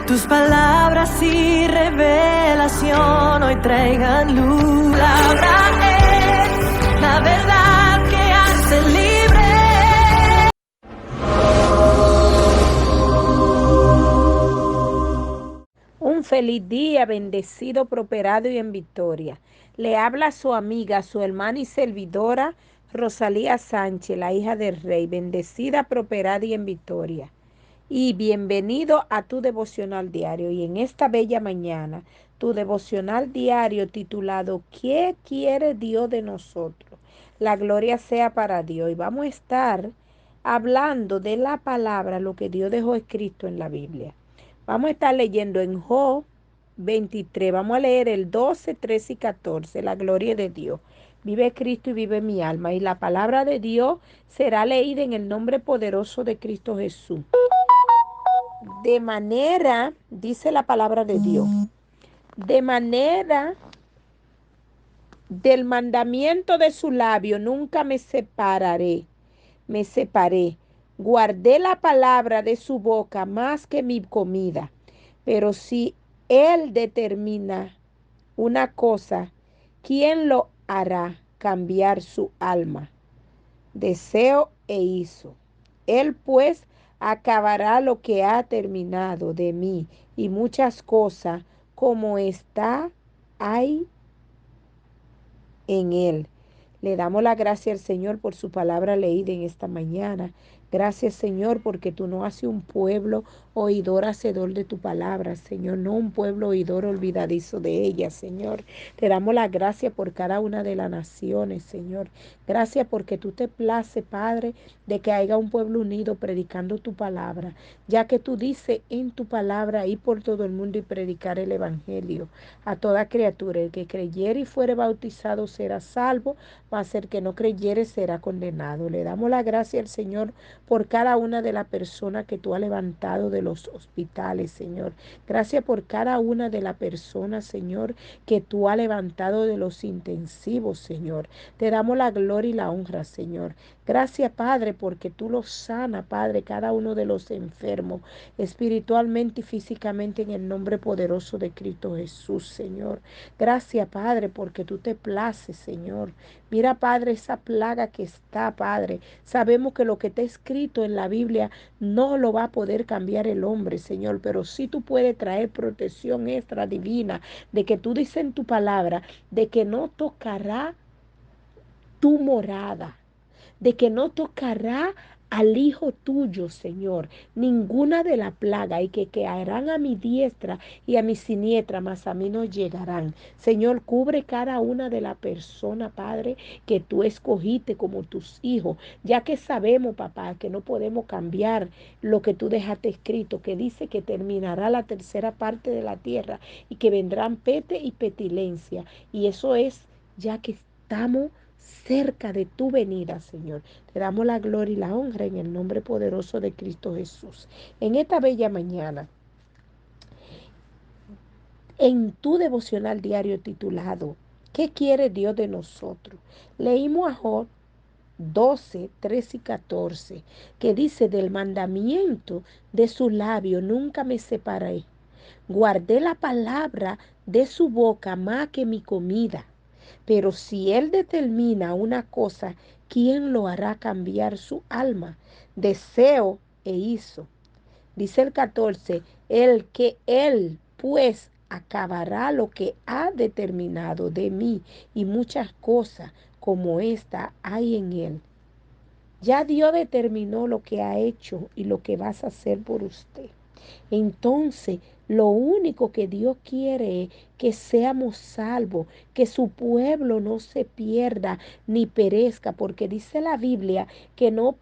Tus palabras y revelación hoy traigan luz. La palabra es la verdad que hace libre. Un feliz día, bendecido, prosperado y en victoria. Le habla su amiga, su hermana y servidora, Rosalía Sánchez, la hija del Rey, bendecida, prosperada y en victoria. Y bienvenido a tu devocional diario. Y en esta bella mañana, tu devocional diario titulado ¿Qué quiere Dios de nosotros? La gloria sea para Dios. Y vamos a estar hablando de la palabra, lo que Dios dejó escrito en la Biblia. Vamos a estar leyendo en Job 23. Vamos a leer el 12, 13 y 14. La gloria de Dios. Vive Cristo y vive mi alma. Y la palabra de Dios será leída en el nombre poderoso de Cristo Jesús. De manera, dice la palabra de Dios, de manera del mandamiento de su labio nunca me separé. Guardé la palabra de su boca más que mi comida. Pero si él determina una cosa, ¿quién lo hará cambiar su alma? Deseo e hizo. Él pues acabará lo que ha terminado de mí y muchas cosas como está hay en él. Le damos la gracia al Señor por su palabra leída en esta mañana. Gracias, Señor, porque tú no haces un pueblo oidor, hacedor de tu palabra, Señor, no un pueblo oidor olvidadizo de ella, Señor. Te damos la gracia por cada una de las naciones, Señor. Gracias porque tú te place, Padre, de que haya un pueblo unido predicando tu palabra, ya que tú dices en tu palabra ir por todo el mundo y predicar el evangelio a toda criatura. El que creyere y fuere bautizado será salvo, mas el que no creyere será condenado. Le damos la gracia al Señor por cada una de las personas que tú has levantado de los hospitales, Señor. Gracias por cada una de las personas, Señor, que tú has levantado de los intensivos, Señor. Te damos la gloria y la honra, Señor. Gracias, Padre, porque tú los sanas, Padre, cada uno de los enfermos, espiritualmente y físicamente, en el nombre poderoso de Cristo Jesús, Señor. Gracias, Padre, porque tú te places, Señor. Mira, Padre, esa plaga que está, Padre. Sabemos que lo que está escrito en la Biblia no lo va a poder cambiar el hombre, Señor, pero sí tú puedes traer protección extra divina, de que tú dices en tu palabra, de que no tocará tu morada, de que no tocará al hijo tuyo, Señor, ninguna de la plaga, y que caerán a mi diestra y a mi siniestra, mas a mí no llegarán. Señor, cubre cada una de las personas, Padre, que tú escogiste como tus hijos, ya que sabemos, papá, que no podemos cambiar lo que tú dejaste escrito, que dice que terminará la tercera parte de la tierra y que vendrán peste y pestilencia. Y eso es ya que estamos cerca de tu venida, Señor. Te damos la gloria y la honra en el nombre poderoso de Cristo Jesús. En esta bella mañana, en tu devocional diario titulado ¿Qué quiere Dios de nosotros? Leímos a Job 12, 13 y 14, que dice: del mandamiento de su labio nunca me separé. Guardé la palabra de su boca más que mi comida. Pero si él determina una cosa, ¿quién lo hará cambiar su alma? Deseo e hizo. Dice el 14, el que él pues acabará lo que ha determinado de mí y muchas cosas como esta hay en él. Ya Dios determinó lo que ha hecho y lo que vas a hacer por usted. Entonces, lo único que Dios quiere es que seamos salvos, que su pueblo no se pierda ni perezca, porque dice la Biblia que no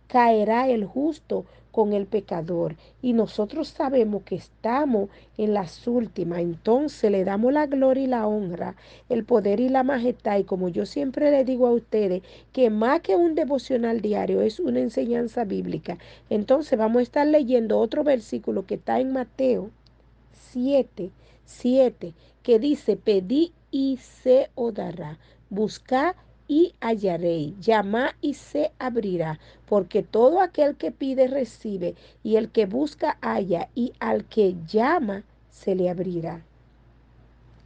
caerá el justo con el pecador. Y nosotros sabemos que estamos en las últimas. Entonces le damos la gloria y la honra, el poder y la majestad. Y como yo siempre le digo a ustedes, que más que un devocional diario es una enseñanza bíblica. Entonces vamos a estar leyendo otro versículo que está en Mateo 7, 7, que dice: pedí y se os dará, buscad y hallaréis, llamad y se abrirá, porque todo aquel que pide recibe, y el que busca halla, y al que llama se le abrirá.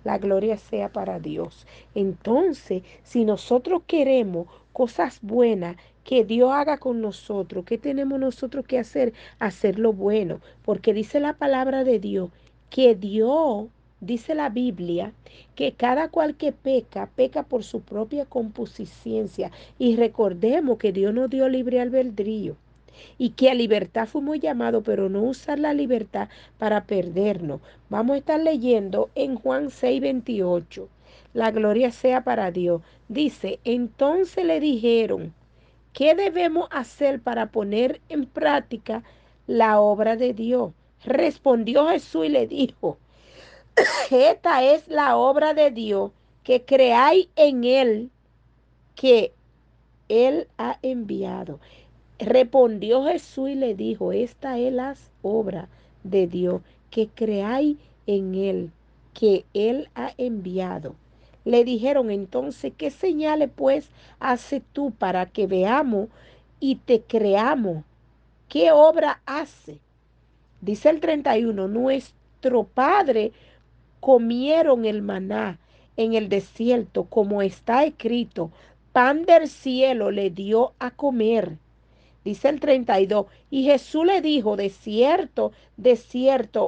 La gloria sea para Dios. Entonces, si nosotros queremos cosas buenas que Dios haga con nosotros, ¿qué tenemos nosotros que hacer? Hacer lo bueno, porque dice la palabra de Dios que Dios, dice la Biblia, que cada cual que peca, peca por su propia concupiscencia. Y recordemos que Dios nos dio libre albedrío y que a libertad fuimos llamados, pero no usar la libertad para perdernos. Vamos a estar leyendo en Juan 6:28. La gloria sea para Dios. Dice, entonces le dijeron, ¿qué debemos hacer para poner en práctica la obra de Dios? Respondió Jesús y le dijo, esta es la obra de Dios, que creáis en Él, que Él ha enviado. Respondió Jesús y le dijo, esta es la obra de Dios, que creáis en Él, que Él ha enviado. Le dijeron entonces, ¿qué señales pues haces tú para que veamos y te creamos? ¿Qué obra hace? Dice el 31, nuestro Padre comieron el maná en el desierto, como está escrito, pan del cielo le dio a comer. Dice el 32, y Jesús le dijo, de cierto,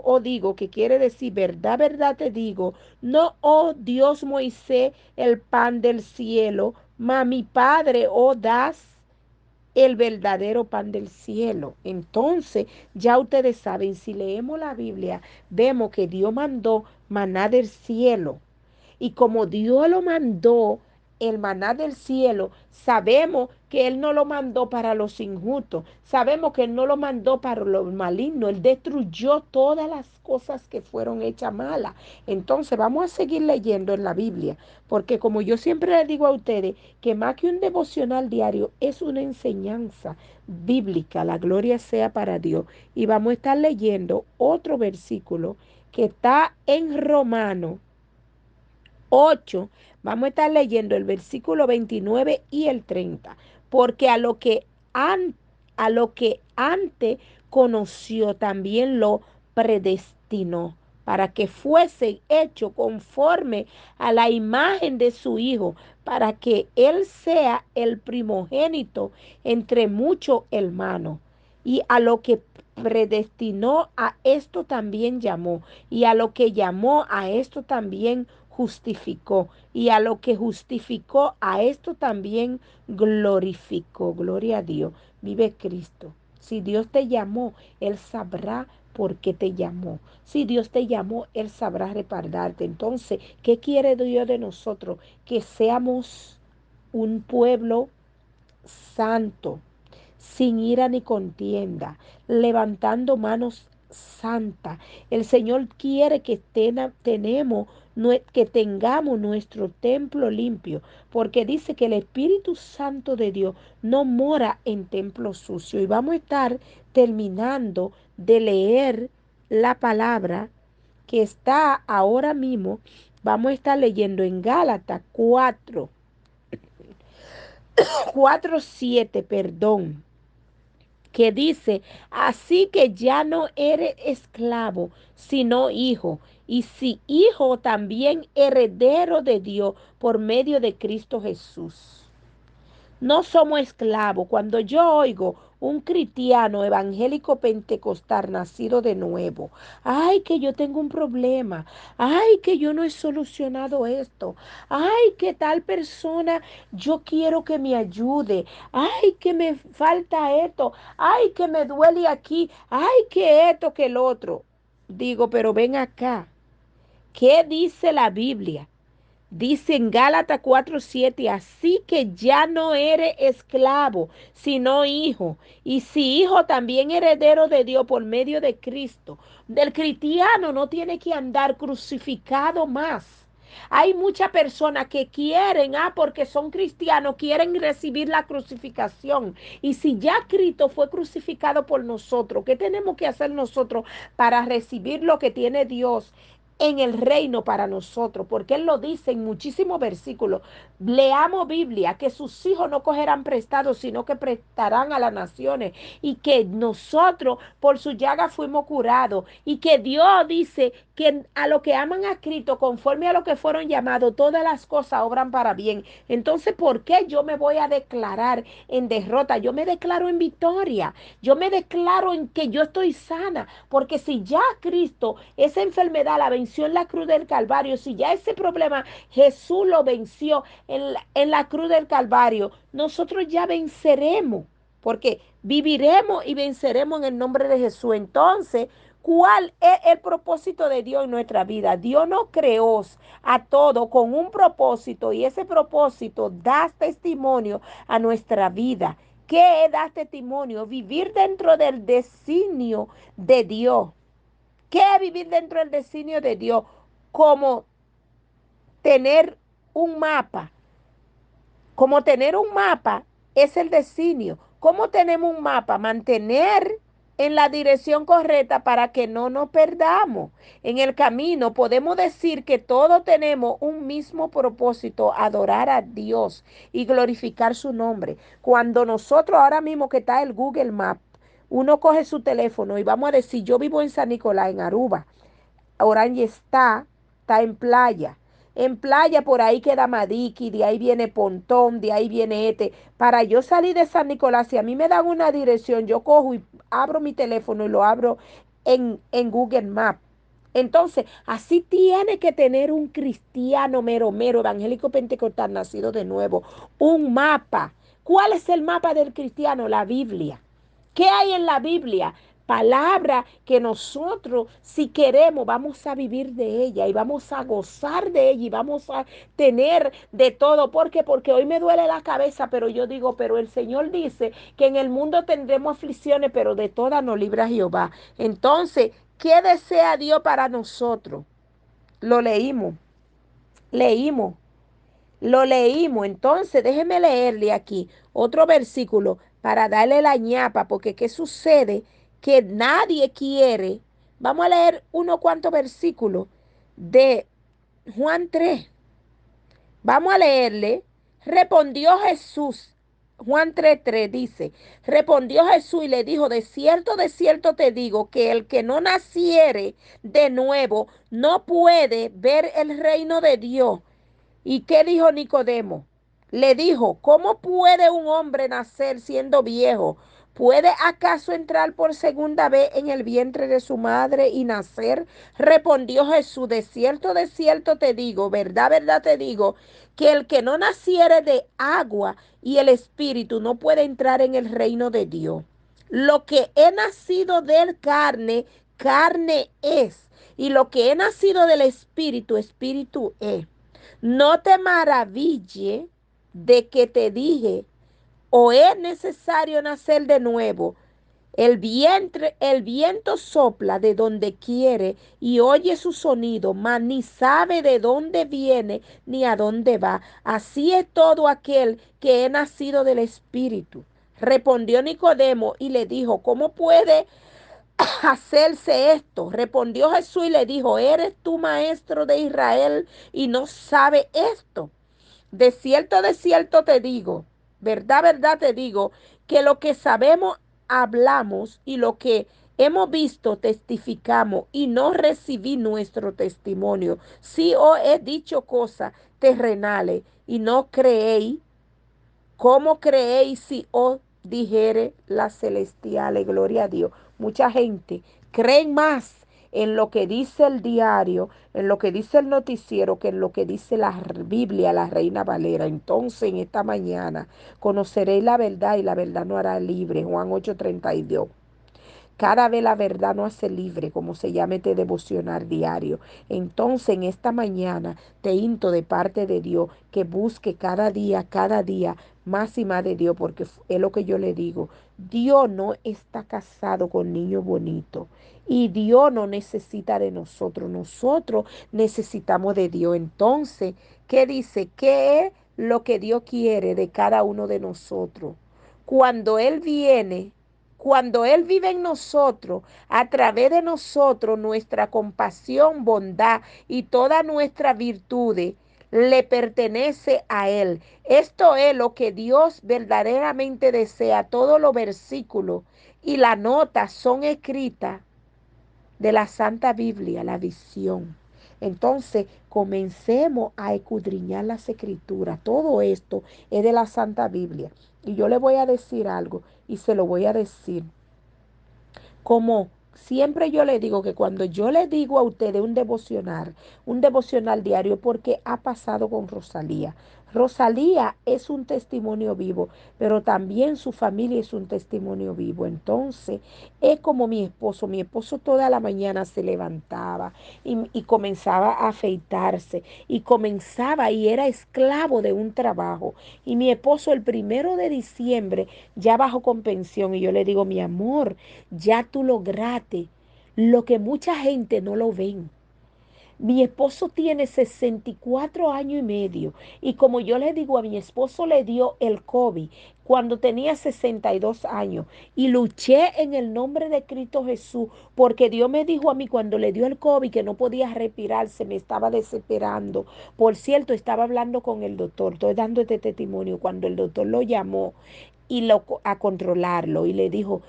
os digo, que quiere decir, verdad, verdad te digo, no os Dios Moisés el pan del cielo, mas mi Padre os das el verdadero pan del cielo. Entonces, ya ustedes saben, si leemos la Biblia, vemos que Dios mandó maná del cielo. Y como Dios lo mandó, el maná del cielo, sabemos que Él no lo mandó para los injustos, sabemos que Él no lo mandó para los malignos, Él destruyó todas las cosas que fueron hechas malas. Entonces vamos a seguir leyendo en la Biblia, porque como yo siempre les digo a ustedes, que más que un devocional diario, es una enseñanza bíblica, la gloria sea para Dios. Y vamos a estar leyendo otro versículo que está en Romanos 8, vamos a estar leyendo el versículo 29 y el 30, porque a lo que antes conoció también lo predestinó para que fuese hecho conforme a la imagen de su Hijo, para que Él sea el primogénito entre muchos hermanos. Y a lo que predestinó, a esto también llamó, y a lo que llamó, a esto también justificó, y a lo que justificó, a esto también glorificó. Gloria a Dios. Vive Cristo. Si Dios te llamó, Él sabrá por qué te llamó. Si Dios te llamó, Él sabrá respaldarte. Entonces, ¿qué quiere Dios de nosotros? Que seamos un pueblo santo, sin ira ni contienda, levantando manos santas. El Señor quiere que tengamos nuestro templo limpio, porque dice que el Espíritu Santo de Dios no mora en templo sucio. Y vamos a estar terminando de leer la palabra que está ahora mismo. Vamos a estar leyendo en Gálatas 4:7, perdón, que dice, así que ya no eres esclavo, sino hijo, y si hijo, también heredero de Dios por medio de Cristo Jesús. No somos esclavos. Cuando yo oigo un cristiano evangélico pentecostal nacido de nuevo, ay, que yo tengo un problema, ay, que yo no he solucionado esto, ay, que tal persona yo quiero que me ayude, ay, que me falta esto, ay, que me duele aquí, ay, que esto, que el otro. Digo, pero ven acá, ¿qué dice la Biblia? Dice en Gálatas 4:7, así que ya no eres esclavo, sino hijo. Y si hijo, también heredero de Dios por medio de Cristo. Del cristiano no tiene que andar crucificado más. Hay muchas personas que quieren, porque son cristianos, quieren recibir la crucificación. Y si ya Cristo fue crucificado por nosotros, ¿qué tenemos que hacer nosotros para recibir lo que tiene Dios? en el reino para nosotros, porque Él lo dice en muchísimos versículos. Leamos Biblia, que sus hijos no cogerán prestados, sino que prestarán a las naciones, y que nosotros por su llaga fuimos curados, y que Dios dice que a los que aman a Cristo, conforme a lo que fueron llamados, todas las cosas obran para bien. Entonces, ¿por qué yo me voy a declarar en derrota? Yo me declaro en victoria. Yo me declaro en que yo estoy sana, porque si ya Cristo esa enfermedad la venció en la cruz del Calvario, si ya ese problema Jesús lo venció en la cruz del Calvario, nosotros ya venceremos, porque viviremos y venceremos en el nombre de Jesús. Entonces, ¿cuál es el propósito de Dios en nuestra vida? Dios nos creó a todos con un propósito, y ese propósito da testimonio a nuestra vida. ¿Qué da testimonio? Vivir dentro del designio de Dios. ¿Qué es vivir dentro del designio de Dios? Como tener un mapa. Como tener un mapa es el designio. ¿Cómo tenemos un mapa? Mantener en la dirección correcta para que no nos perdamos. En el camino podemos decir que todos tenemos un mismo propósito: adorar a Dios y glorificar su nombre. Cuando nosotros, ahora mismo que está el Google Maps, uno coge su teléfono y vamos a decir, yo vivo en San Nicolás, en Aruba. Orange está en playa. En playa por ahí queda Madiqui, de ahí viene Pontón, de ahí viene Para yo salir de San Nicolás, si a mí me dan una dirección, yo cojo y abro mi teléfono y lo abro en Google Maps. Entonces, así tiene que tener un cristiano mero, mero, evangélico pentecostal, nacido de nuevo, un mapa. ¿Cuál es el mapa del cristiano? La Biblia. ¿Qué hay en la Biblia? Palabra que nosotros, si queremos, vamos a vivir de ella y vamos a gozar de ella y vamos a tener de todo. ¿Por qué? Porque hoy me duele la cabeza, pero yo digo, pero el Señor dice que en el mundo tendremos aflicciones, pero de todas nos libra Jehová. Entonces, ¿qué desea Dios para nosotros? Lo leímos, leímos. Lo leímos. Entonces, déjeme leerle aquí otro versículo para darle la ñapa, porque ¿qué sucede? Que nadie quiere. Vamos a leer unos cuantos versículos de Juan 3. Vamos a leerle. Respondió Jesús. Juan 3:3 dice, respondió Jesús y le dijo, de cierto te digo, que el que no naciere de nuevo no puede ver el reino de Dios. ¿Y qué dijo Nicodemo? Le dijo, ¿cómo puede un hombre nacer siendo viejo? ¿Puede acaso entrar por segunda vez en el vientre de su madre y nacer? Respondió Jesús, de cierto te digo, verdad te digo, que el que no naciere de agua y el espíritu no puede entrar en el reino de Dios. Lo que he nacido de carne, carne es. Y lo que he nacido del espíritu, espíritu es. No te maraville de que te dije, o es necesario nacer de nuevo. El viento sopla de donde quiere y oye su sonido, mas ni sabe de dónde viene ni a dónde va. Así es todo aquel que es nacido del Espíritu. Respondió Nicodemo y le dijo, ¿cómo puede hacerse esto? Respondió Jesús y le dijo, ¿eres tú maestro de Israel y no sabes esto? De cierto te digo, verdad te digo, que lo que sabemos hablamos y lo que hemos visto testificamos y no recibí nuestro testimonio. Si os he dicho cosas terrenales y no creéis, ¿cómo creéis si os dijere las celestiales? Gloria a Dios. Mucha gente cree más en lo que dice el diario, en lo que dice el noticiero, que en lo que dice la Biblia, la Reina Valera. Entonces, en esta mañana, conoceréis la verdad y la verdad nos hará libre. Juan 8:32. Cada vez la verdad nos hace libre, como se llama este devocional diario. Entonces, en esta mañana te insto de parte de Dios que busque cada día, más y más de Dios, porque es lo que yo le digo. Dios no está casado con niños bonitos y Dios no necesita de nosotros. Nosotros necesitamos de Dios. Entonces, ¿qué dice? ¿Qué es lo que Dios quiere de cada uno de nosotros? Cuando Él viene, cuando Él vive en nosotros, a través de nosotros, nuestra compasión, bondad y toda nuestra virtudes le pertenece a Él. Esto es lo que Dios verdaderamente desea. Todos los versículos y la nota son escritas de la Santa Biblia, la visión. Entonces, comencemos a escudriñar las escrituras. Todo esto es de la Santa Biblia. Y yo le voy a decir algo y se lo voy a decir. Como siempre yo le digo que cuando yo le digo a ustedes un devocional diario, porque ha pasado con Rosalía. Rosalía es un testimonio vivo, pero también su familia es un testimonio vivo. Entonces, es como mi esposo. Mi esposo toda la mañana se levantaba y comenzaba a afeitarse y comenzaba y era esclavo de un trabajo. Y mi esposo el 1 de diciembre ya bajó con pensión y yo le digo, mi amor, ya tú lograste lo que mucha gente no lo ven. Mi esposo tiene 64 años y medio y como yo le digo, a mi esposo le dio el COVID cuando tenía 62 años y luché en el nombre de Cristo Jesús porque Dios me dijo a mí cuando le dio el COVID que no podía respirar, se me estaba desesperando. Por cierto, estaba hablando con el doctor, estoy dando este testimonio, cuando el doctor lo llamó y a controlarlo y le dijo,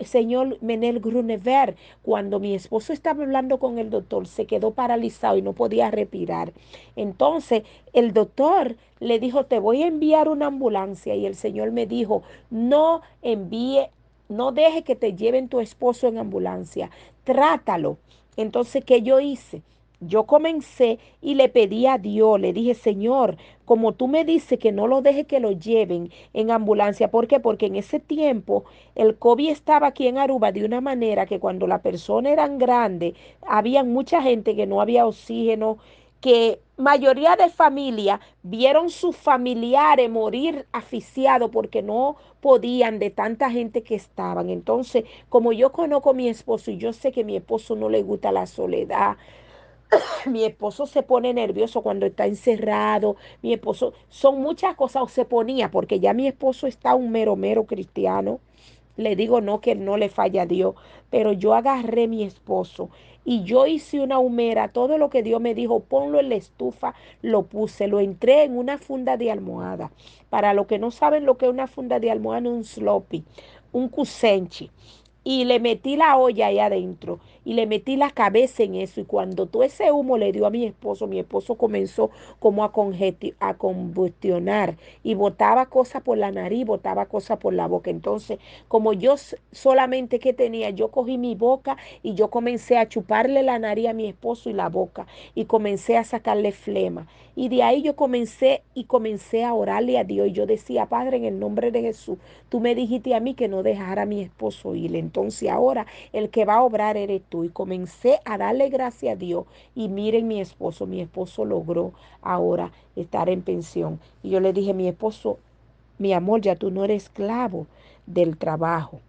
señor Menel Grunever, cuando mi esposo estaba hablando con el doctor, se quedó paralizado y no podía respirar. Entonces el doctor le dijo, te voy a enviar una ambulancia y el señor me dijo, no envíe, no deje que te lleven tu esposo en ambulancia, trátalo. Entonces, ¿qué yo hice? Yo comencé y le pedí a Dios, le dije, Señor, como tú me dices que no lo deje que lo lleven en ambulancia, ¿por qué? Porque en ese tiempo el COVID estaba aquí en Aruba de una manera que cuando la persona eran grande, había mucha gente que no había oxígeno, que mayoría de familias vieron sus familiares morir asfixiados porque no podían de tanta gente que estaban. Entonces, como yo conozco a mi esposo y yo sé que a mi esposo no le gusta la soledad, mi esposo se pone nervioso cuando está encerrado, mi esposo, son muchas cosas, o se ponía, porque ya mi esposo está un mero cristiano. Le digo no que no le falla a Dios, pero yo agarré mi esposo y yo hice una humera, todo lo que Dios me dijo, ponlo en la estufa, lo puse, lo entré en una funda de almohada. Para los que no saben lo que es una funda de almohada, un sloppy, un cusenchi, y le metí la olla ahí adentro y le metí la cabeza en eso y cuando todo ese humo le dio a mi esposo comenzó como a combustionar y botaba cosas por la nariz, botaba cosas por la boca. Entonces, como yo solamente que tenía, yo cogí mi boca y yo comencé a chuparle la nariz a mi esposo y la boca y comencé a sacarle flema. Y de ahí yo comencé a orarle a Dios y yo decía, Padre, en el nombre de Jesús, tú me dijiste a mí que no dejara a mi esposo ir. Entonces ahora el que va a obrar eres tú. Y comencé a darle gracias a Dios. Y miren mi esposo logró ahora estar en pensión. Y yo le dije, mi esposo, mi amor, ya tú no eres esclavo del trabajo.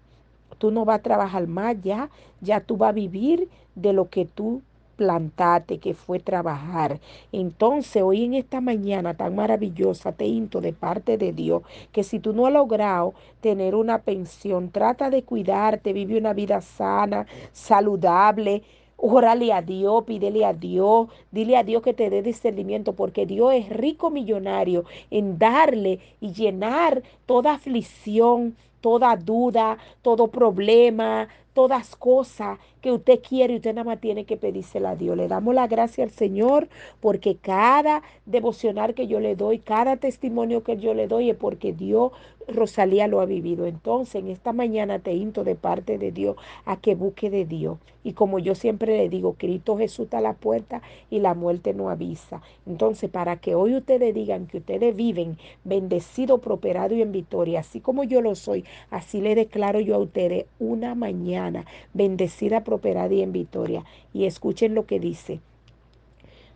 Tú no vas a trabajar más ya, ya tú vas a vivir de lo que tú plantaste, que fue trabajar. Entonces, hoy en esta mañana tan maravillosa, te hinto de parte de Dios, que si tú no has logrado tener una pensión, trata de cuidarte, vive una vida sana, saludable. Órale a Dios, pídele a Dios, dile a Dios que te dé discernimiento, porque Dios es rico millonario en darle y llenar toda aflicción, toda duda, todo problema, todas cosas que usted quiere y usted nada más tiene que pedírsela a Dios. Le damos la gracia al Señor porque cada devocional que yo le doy, cada testimonio que yo le doy es porque Dios, Rosalía lo ha vivido. Entonces, en esta mañana te insto de parte de Dios a que busque de Dios. Y como yo siempre le digo, Cristo Jesús está a la puerta y la muerte no avisa. Entonces, para que hoy ustedes digan que ustedes viven bendecido, prosperado y en victoria, así como yo lo soy, así le declaro yo a ustedes una mañana bendecida, prosperada y en victoria. Y escuchen lo que dice.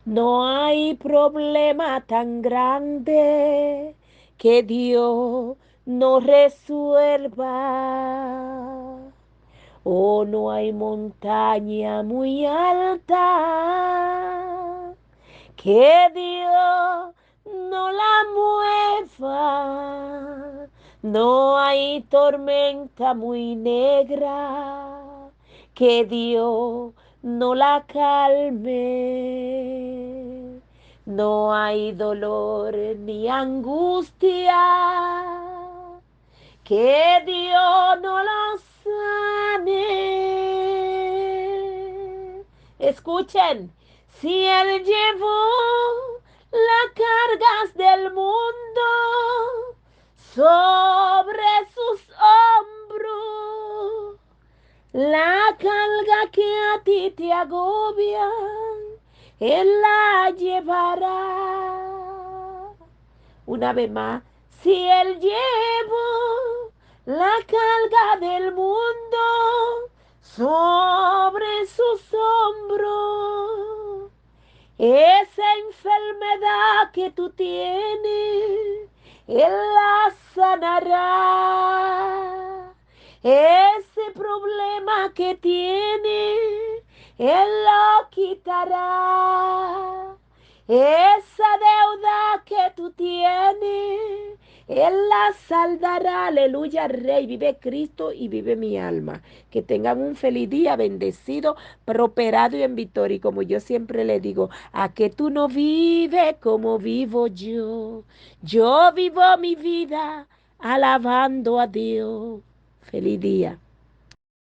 No hay problema tan grande que Dios no resuelva. Oh, no hay montaña muy alta que Dios no la mueva. No hay tormenta muy negra que Dios no la calme. No hay dolor ni angustia que Dios no la sane. Escuchen, si Él llevó las cargas del mundo sobre sus hombros, la carga que a ti te agobia, Él la llevará. Una vez más, si Él llevó la carga del mundo sobre sus hombros, esa enfermedad que tú tienes, Él la sanará. Ese problema que tienes, Él lo quitará. Esa deuda que tú tienes, Él la saldará. Aleluya, Rey. Vive Cristo y vive mi alma. Que tengan un feliz día, bendecido, prosperado y en victoria. Y como yo siempre le digo, a que tú no vives como vivo yo. Yo vivo mi vida alabando a Dios. Feliz día.